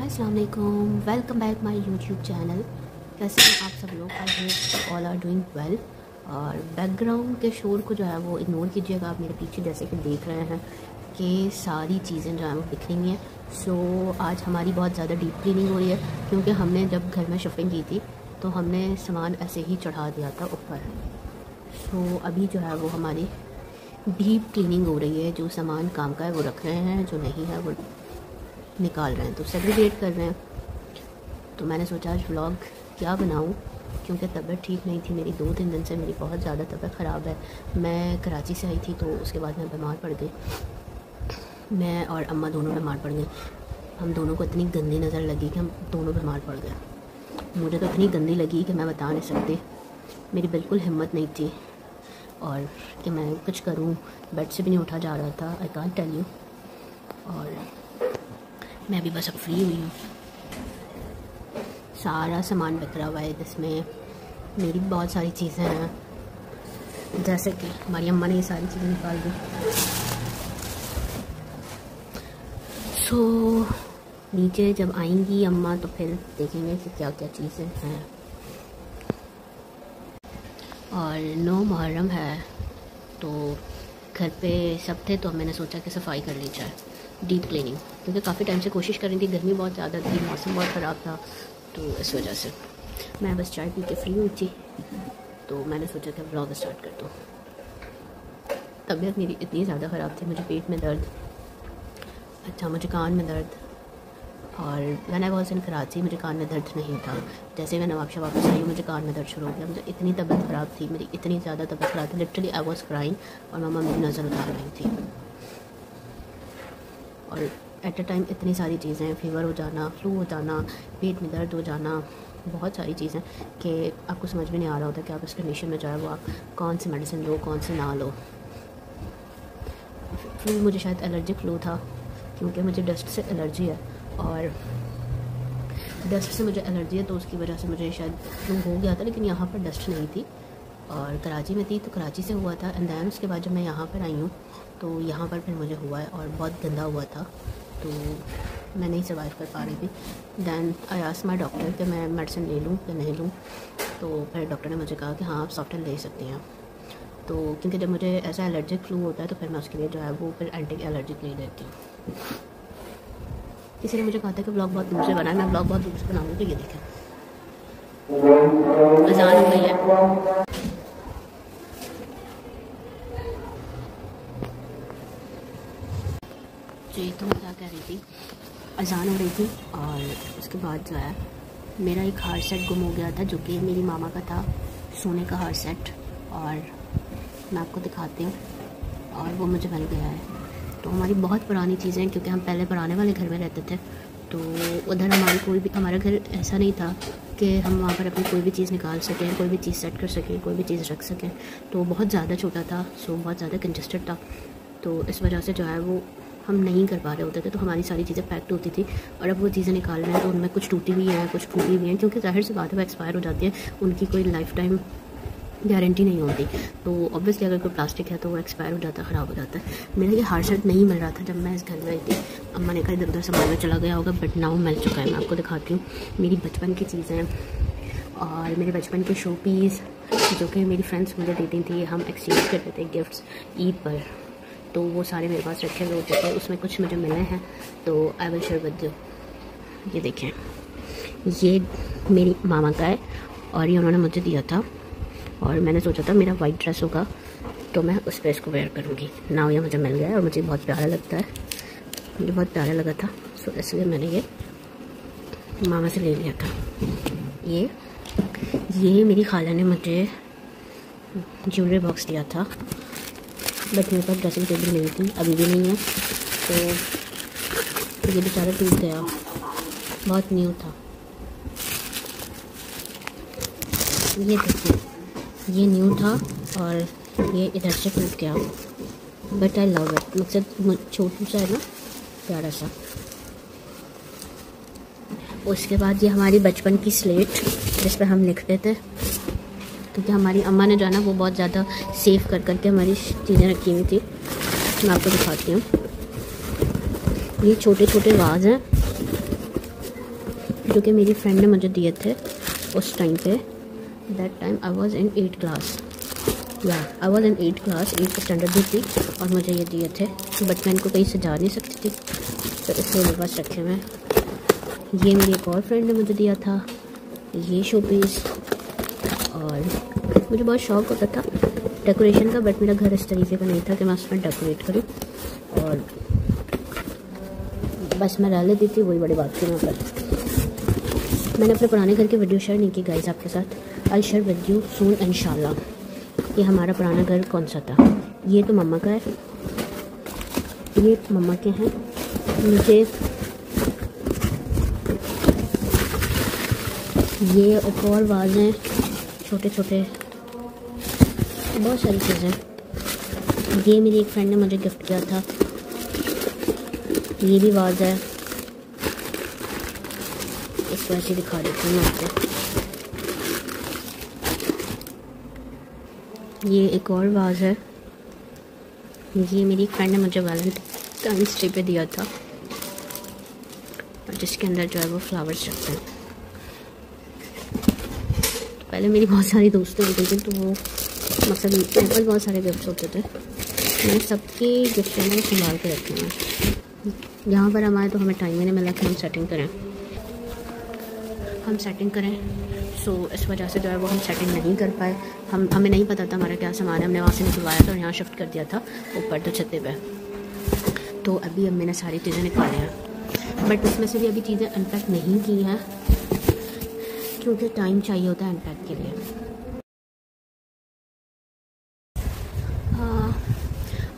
अस्सलाम वालेकुम, welcome back my YouTube channel. कैसे हैं आप सब लोग? I hope all are doing well. और बैकग्राउंड के शोर को जो है वो इग्नोर कीजिएगा। आप मेरे पीछे जैसे कि देख रहे हैं कि सारी चीज़ें जो हैं वो दिख रही हैं। सो आज हमारी बहुत ज़्यादा डीप क्लीनिंग हो रही है, क्योंकि हमने जब घर में शिफ्टिंग की थी तो हमने सामान ऐसे ही चढ़ा दिया था ऊपर। सो अभी जो है वो हमारी डीप क्लीनिंग हो रही है। जो सामान काम का है वो रख रहे हैं, जो नहीं है वो निकाल रहे हैं, तो सेग्रीगेट कर रहे हैं। तो मैंने सोचा आज व्लॉग क्या बनाऊं, क्योंकि तबीयत ठीक नहीं थी मेरी। 2-3 दिन से मेरी बहुत ज़्यादा तबीयत ख़राब है। मैं कराची से आई थी तो उसके बाद मैं बीमार पड़ गई। मैं और अम्मा दोनों बीमार पड़ गए। हम दोनों को इतनी गंदी नज़र लगी कि हम दोनों बीमार पड़ गए। मुझे तो इतनी गंदी लगी कि मैं बता नहीं सकती। मेरी बिल्कुल हिम्मत नहीं थी और कि मैं कुछ करूं। बेड से भी नहीं उठा जा रहा था। I can't tell you. और मैं अभी बस अब फ्री हुई हूँ। सारा सामान बिखरा हुआ है, जिसमें मेरी बहुत सारी चीज़ें हैं, जैसे कि हमारी अम्मा ने ये सारी चीज़ें निकाल दी। सो नीचे जब आएंगी अम्मा तो फिर देखेंगे कि क्या क्या चीज़ें हैं। और 9 मुहर्रम है तो घर पे सब थे, तो मैंने सोचा कि सफाई कर ली जाए, डीप क्लीनिंग। क्योंकि काफ़ी टाइम से कोशिश कर रही थी, गर्मी बहुत ज़्यादा थी, मौसम बहुत ख़राब था, तो इस वजह से मैं बस चाय पी के फ्री हुई थी। तो मैंने सोचा कि व्लॉग स्टार्ट कर दूँ। तबीयत मेरी इतनी ज़्यादा ख़राब थी, मुझे पेट में दर्द, अच्छा मुझे कान में दर्द, और when I was in Karachi मुझे कान में दर्द नहीं था। जैसे मैं नवाबशाह वापस आई मुझे कान में दर्द शुरू हो गया। मुझे इतनी तबीयत ख़राब थी, मेरी इतनी ज़्यादा तबीयत ख़राब थी, लिटरली आई वाज क्राइंग। और मम्मा मेरी नज़र उतार रही थी। और एट अ टाइम इतनी सारी चीज़ें, फीवर हो जाना, फ्लू हो जाना, पेट में दर्द हो जाना, बहुत सारी चीज़ें कि आपको समझ में नहीं आ रहा होता कि आप इस कंडीशन में जाए वो आप कौन सी मेडिसिन लो, कौन सी ना लो। फ्लू मुझे शायद एलर्जिक फ्लू था, क्योंकि मुझे डस्ट से एलर्जी है, और डस्ट से मुझे एलर्जी है, तो उसकी वजह से मुझे शायद फ्लू हो गया था। लेकिन यहाँ पर डस्ट नहीं थी, और कराची में थी तो कराची से हुआ था। एंड दैन उसके बाद जब मैं यहाँ पर आई हूँ तो यहाँ पर फिर मुझे हुआ है, और बहुत गंदा हुआ था, तो मैं नहीं सर्वाइव कर पा रही थी। Then I asked my doctor कि मैं मेडिसिन ले लूँ या नहीं लूँ। तो फिर डॉक्टर ने मुझे कहा कि हाँ आप सॉफ्टन ले सकती हैं। तो क्योंकि जब मुझे ऐसा एलर्जिक फ्लू होता है तो फिर मैं उसके लिए जो है वो फिर एंटी एलर्जिक ले लेती हूँ। किसी ने मुझे कहा था कि ब्लॉग बहुत दूर से बना है, मैं ब्लॉग बहुत दूर से बनाऊँगी। तो ये देखें अज़ान हो गई है। जी तो मैं क्या कह रही थी, अज़ान हो रही थी, और उसके बाद जो है मेरा एक हार सेट गुम हो गया था, जो कि मेरी मामा का था, सोने का हार सेट। और मैं आपको दिखाती हूँ, और वो मुझे मिल गया है। तो हमारी बहुत पुरानी चीज़ें, क्योंकि हम पहले पुराने वाले घर में रहते थे, तो उधर हमारी कोई भी, हमारा घर ऐसा नहीं था कि हम वहाँ पर अपनी कोई भी चीज़ निकाल सकें, कोई भी चीज़ सेट कर सकें, कोई भी चीज़ रख सकें। तो बहुत ज़्यादा छोटा था, सो बहुत ज़्यादा कंजस्टेड था, तो इस वजह से जो है वो हम नहीं कर पा रहे होते थे। तो हमारी सारी चीज़ें पैक्ड होती थी, और अब वो चीज़ें निकाल रहे हैं तो उनमें कुछ टूटी हुई हैं, कुछ फूटी हुई हैं, क्योंकि जाहिर सी बात है वो एक्सपायर हो जाती है, उनकी कोई लाइफ टाइम गारंटी नहीं होती। तो ऑब्वियसली अगर कोई प्लास्टिक है तो वो एक्सपायर हो जाता है, ख़राब हो जाता है। मेरा ये हार सेट नहीं मिल रहा था जब मैं इस घर में आई थी। अम्मा ने कहा इधर उधर संभाल में चला गया होगा, बट नाउ मिल चुका है। मैं आपको दिखाती हूँ मेरी बचपन की चीज़ें, और मेरे बचपन के शो पीस जो कि मेरी फ्रेंड्स मुझे देती थी, हम एक्सचेंज करते थे गिफ्ट्स ईद पर, तो वो सारे मेरे पास रखे हुए होते थे। उसमें कुछ मुझे मिले हैं, तो I will share with you. ये देखें, ये मेरी मामा का है, और ये उन्होंने मुझे दिया था, और मैंने सोचा था मेरा वाइट ड्रेस होगा तो मैं उस पर इसको वेयर करूँगी। नाउ ये मुझे मिल गया है, और मुझे बहुत प्यारा लगता है, मुझे बहुत प्यारा लगा था, सो इसलिए मैंने ये मामा से ले लिया था। ये मेरी खाला ने मुझे ज्वेलरी बॉक्स दिया था, बट मेरे पास ड्रेसिंग टेबल नहीं थी, अभी भी नहीं है, तो ये बेचारा टूट गया, बहुत न्यू था। ये देखिए, ये न्यू था और ये इधर से टूट गया, बट आई लव इट। मुझसे छोटू सा है ना, प्यारा सा। उसके बाद ये हमारी बचपन की स्लेट, जिस पर हम लिखते थे, क्योंकि हमारी अम्मा ने जो है ना वो बहुत ज़्यादा सेव कर करके हमारी चीज़ें रखी हुई थी। मैं आपको दिखाती हूँ। ये छोटे छोटे वाज हैं, जो कि मेरी फ्रेंड ने मुझे दिए थे उस टाइम पे। That time I was in 8th class, I was in 8th class, 8th standard भी थी, और मुझे ये दिए थे। बट मैं इनको कहीं सजा नहीं सकती थी, तो इसलिए मेरे पास रखे हुए। ये मेरी एक और फ्रेंड ने मुझे दिया था ये शो पीस। और मुझे बहुत शौक़ होता था डेकोरेशन का, बट मेरा घर इस तरीके का नहीं था कि मैं उसमें डेकोरेट करूँ, और बस मैं रह लेती थी, वही बड़ी बात थी। वहाँ पर मैंने अपने पुराने घर की वीडियो शेयर नहीं की गाइस आपके साथ। I share with you soon इंशाल्लाह। ये हमारा पुराना घर कौन सा था। ये तो मम्मा का है, ये मम्मा के हैं। मुझे ये एक और वाज हैं छोटे छोटे, बहुत सारी चीज़ें। ये मेरी एक फ्रेंड ने मुझे गिफ्ट किया था। ये भी वाज है, इसको ऐसे दिखा देती हूँ मैं आपको। ये एक और वाज है, ये मेरी एक फ्रेंड ने मुझे वैलेंटाइंस डे पे दिया था, और जिसके अंदर जो है वो फ्लावर्स रखते हैं। तो पहले मेरी बहुत सारी दोस्तें होती थी, तो वो मतलब मेरे पास बहुत सारे गिफ्ट्स होते थे। मैंने सबके गिफ्ट जो है संभाल के रखे हैं। यहाँ पर हमारे तो हमें टाइम ही नहीं मिला कि हम सेटिंग करें। सो इस वजह से जो है वो हम सेटिंग नहीं कर पाए। हमें नहीं पता था हमारा क्या सामान है। हमने वहाँ से निकलवाया था और यहाँ शिफ्ट कर दिया था ऊपर तो छत्ते पे। तो अभी अब मैंने सारी चीज़ें निकाली हैं, बट उसमें से भी अभी चीज़ें अनपैक नहीं की हैं, क्योंकि टाइम चाहिए होता है अनपैक के लिए।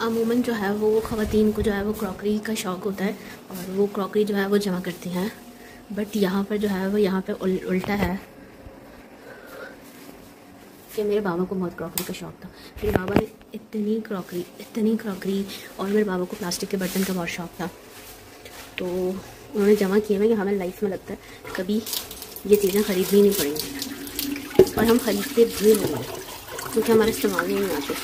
अमूमन जो है वो ख़वातीन को जो है वो क्रॉकरी का शौक़ होता है, और वो क्रॉकरी जो है वो जमा करती हैं। बट यहाँ पर जो है वो यहाँ पे उल्टा है कि मेरे बाबा को बहुत क्रॉकरी का शौक़ था। मेरे बाबा ने इतनी क्रॉकरी, और मेरे बाबा को प्लास्टिक के बर्तन का बहुत शौक़ था। तो उन्होंने जमा किए हैं कि हमें लाइफ में लगता है कभी ये चीज़ें ख़रीदनी नहीं पड़ेंगी, और हम ख़रीदते भी नहीं हैं क्योंकि हमारे इस्तेमाल में नहीं आते।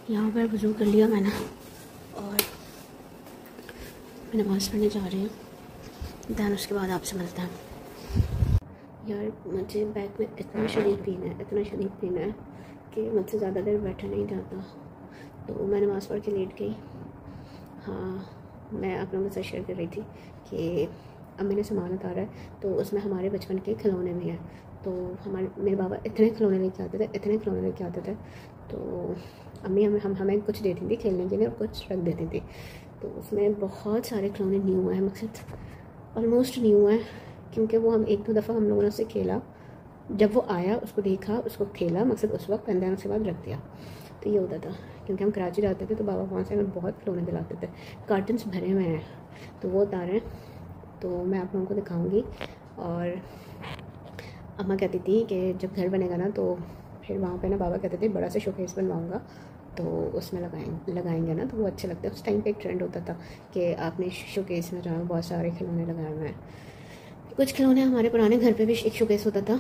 यहाँ पर वज़ू कर लिया मैंने, और मैं नमाज़ पढ़ने जा रही हूँ। दैन उसके बाद आपसे मिलते हैं। यार मुझे बैक में इतना शदीद पेन है कि मुझसे ज़्यादा देर बैठा नहीं जाता। तो मैं नमाज़ पढ़ के लेट गई। हाँ, मैं आप लोगों के साथ शेयर कर रही थी कि अम्मी ने सामान उतारा है, तो उसमें हमारे बचपन के खिलौने भी हैं। तो मेरे बाबा इतने खिलौने लेके आते थे, तो अम्मी हमें कुछ देती थी खेलने के लिए और कुछ रख देती थी। तो उसमें बहुत सारे खिलौने न्यू हैं, मकसद ऑलमोस्ट न्यू हैं, क्योंकि वो हम 1-2 दफ़ा हम लोगों ने उससे खेला। जब वो आया उसको देखा, उसको खेला मकसद उस वक्त, एंड देन उसके बाद रख दिया। तो ये होता था, क्योंकि हम कराची जाते थे तो बाबा वहाँ से हमें बहुत खिलौने दिलाते थे। कार्टन्स भरे हुए हैं, तो वो उतारे तो मैं आप लोगों को दिखाऊँगी। और अम्मा कहती थी कि जब घर बनेगा ना तो फिर वहाँ पे ना बाबा कहते थे बड़ा सा शोकेस बनवाऊँगा, तो उसमें लगाएंगे ना, तो वो अच्छे लगते हैं। उस टाइम पे एक ट्रेंड होता था कि आपने शोकेस में जहाँ बहुत सारे खिलौने लगाए हुए हैं। कुछ खिलौने हमारे पुराने घर पे भी एक शोकेस होता था,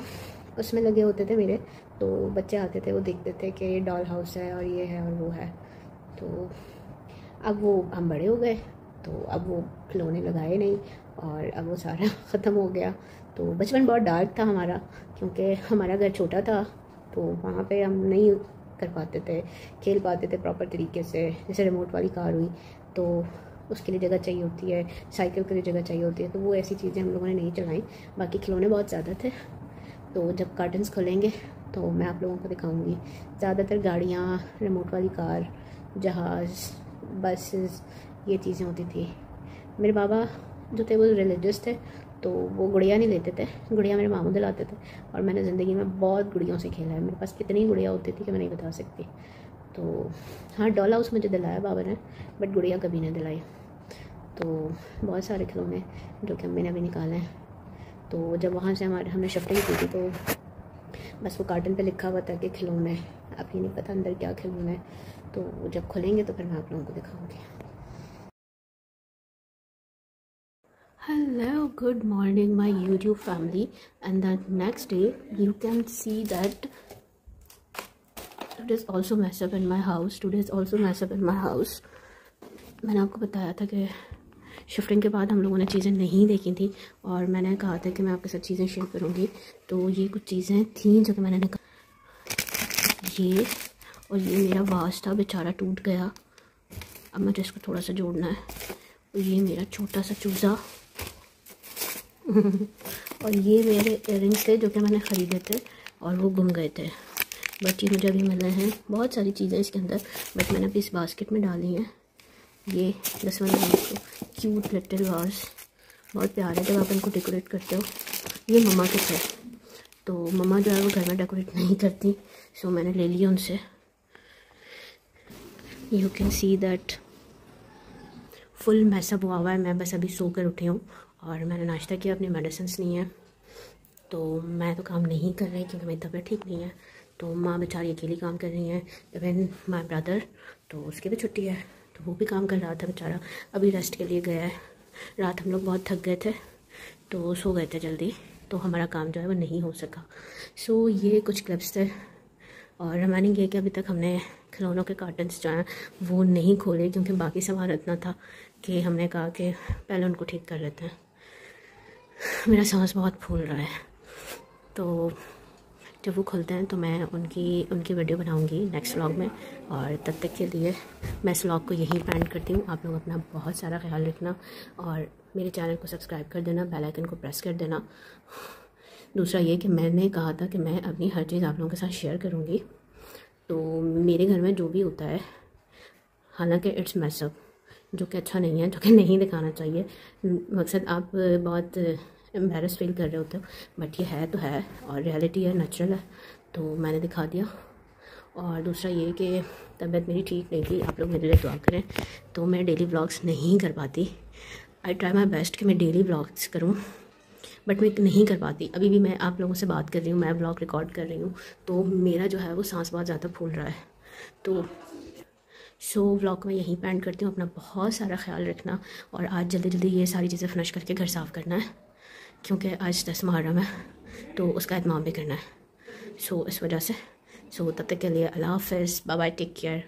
उसमें लगे होते थे मेरे। तो बच्चे आते थे, वो देखते थे कि डॉल हाउस है और ये है और वो है। तो अब वो हम बड़े हो गए, तो अब वो खिलौने लगाए नहीं, और अब वो सारा ख़त्म हो गया। तो बचपन बहुत डार्क था हमारा, क्योंकि हमारा घर छोटा था, तो वहाँ पे हम नहीं कर पाते थे, खेल पाते थे प्रॉपर तरीके से। जैसे रिमोट वाली कार हुई तो उसके लिए जगह चाहिए होती है, साइकिल के लिए जगह चाहिए होती है, तो वो ऐसी चीज़ें हम लोगों ने नहीं चलाई। बाकी खिलौने बहुत ज़्यादा थे। तो जब कार्टन्स खुलेंगे तो मैं आप लोगों को दिखाऊंगी। ज़्यादातर गाड़ियाँ, रिमोट वाली कार, जहाज़, बसेस, ये चीज़ें होती थी। मेरे बाबा जो थे वो रिलीजियस थे, तो वो गुड़िया नहीं लेते थे, गुड़िया मेरे मामू दिलाते थे। और मैंने ज़िंदगी में बहुत गुड़ियों से खेला है, मेरे पास इतनी गुड़िया होती थी कि मैं नहीं बता सकती। तो हाँ, डॉल हाउस मुझे दिलाया बाबा ने, बट गुड़िया कभी नहीं दिलाई। तो बहुत सारे खिलौने जो कि अम्मी ने भी निकाले हैं। तो जब वहाँ से हमने शिफ्टिंग की थी, तो बस वो कार्टन पे लिखा हुआ था कि खिलौने, अभी नहीं पता अंदर क्या खिलौने हैं। तो जब खुलेंगे तो फिर मैं आप लोगों को दिखाऊंगी। Hello, good morning my YouTube family, and the next day you can see that it is also mess up in my house. Today is also mess up in my house. मैंने आपको बताया था कि शिफ्टिंग के बाद हम लोगों ने चीज़ें नहीं देखी थी और मैंने कहा था कि मैं आपके साथ चीज़ें शेयर करूँगी। तो ये कुछ चीज़ें थी जो कि मैंने ये, और ये मेरा वास था बेचारा टूट गया, अब मुझे इसको थोड़ा सा जोड़ना है। और ये मेरा छोटा सा चूज़ा और ये मेरे इयररिंग्स थे जो कि मैंने ख़रीदे थे और वो गुम गए थे, बट ये मुझे अभी मिले हैं। बहुत सारी चीज़ें इसके अंदर, बट मैंने अभी इस बास्केट में डाली हैं। ये 10 क्यूट लिटिल वास, बहुत प्यारे जब आप इनको डेकोरेट करते हो। ये मम्मा के थे, तो मम्मा जो है वो घर में डेकोरेट नहीं करती, सो मैंने ले लिया उनसे। You can see that full mess up हुआ है। मैं बस अभी सो कर उठी हूँ और मैंने नाश्ता किया, अपनी मेडिसिन नहीं है, तो मैं तो काम नहीं कर रही क्योंकि मेरी तबीयत ठीक नहीं है। तो माँ बेचारी अकेली काम कर रही हैं। इवन माय ब्रदर, तो उसकी भी छुट्टी है, तो वो भी काम कर रहा था बेचारा, अभी रेस्ट के लिए गया है। रात हम लोग बहुत थक गए थे तो सो गए थे जल्दी, तो हमारा काम जो है वो नहीं हो सका। सो ये कुछ क्लिप्स थे और रिमेनिंग ये कि अभी तक हमने खिलौनों के कार्टन्स जो हैं वो नहीं खोले क्योंकि बाकी सामान इतना था कि हमने कहा कि पहले उनको ठीक कर लेते हैं। मेरा सांस बहुत फूल रहा है, तो जब वो खुलते हैं तो मैं उनकी वीडियो बनाऊंगी नेक्स्ट व्लॉग में। और तब तक के लिए मैं इस व्लॉग को यहीं पे एंड करती हूँ। आप लोग अपना बहुत सारा ख्याल रखना और मेरे चैनल को सब्सक्राइब कर देना, बेल आइकन को प्रेस कर देना। दूसरा ये कि मैंने कहा था कि मैं अपनी हर चीज़ आप लोगों के साथ शेयर करूँगी, तो मेरे घर में जो भी होता है, हालांकि इट्स मैसअप, जो कि अच्छा नहीं है, जो कि नहीं दिखाना चाहिए। मकसद आप बहुत एम्बेरस फील कर रहे होते हो, बट ये है तो है और रियलिटी है, नेचुरल है, तो मैंने दिखा दिया। और दूसरा ये कि तबीयत मेरी ठीक नहीं थी, आप लोग मेरे लिए दुआ करें। तो मैं डेली व्लॉग्स नहीं कर पाती। आई ट्राई माई बेस्ट कि मैं डेली व्लॉग्स करूँ, बट मैं नहीं कर पाती। अभी भी मैं आप लोगों से बात कर रही हूँ, मैं व्लॉग रिकॉर्ड कर रही हूँ, तो मेरा जो है वो सांस बहुत ज़्यादा फूल रहा है। तो व्लॉग में यहीं पे एंड करती हूँ। अपना बहुत सारा ख्याल रखना और आज जल्दी जल्दी ये सारी चीज़ें फिनिश करके घर साफ़ करना है क्योंकि आज 10 मुहर्रम है, तो उसका एहतमाम भी करना है। इस वजह से तब तक के लिए अल्लाह हाफ़िज़, बाय बाय, टेक केयर।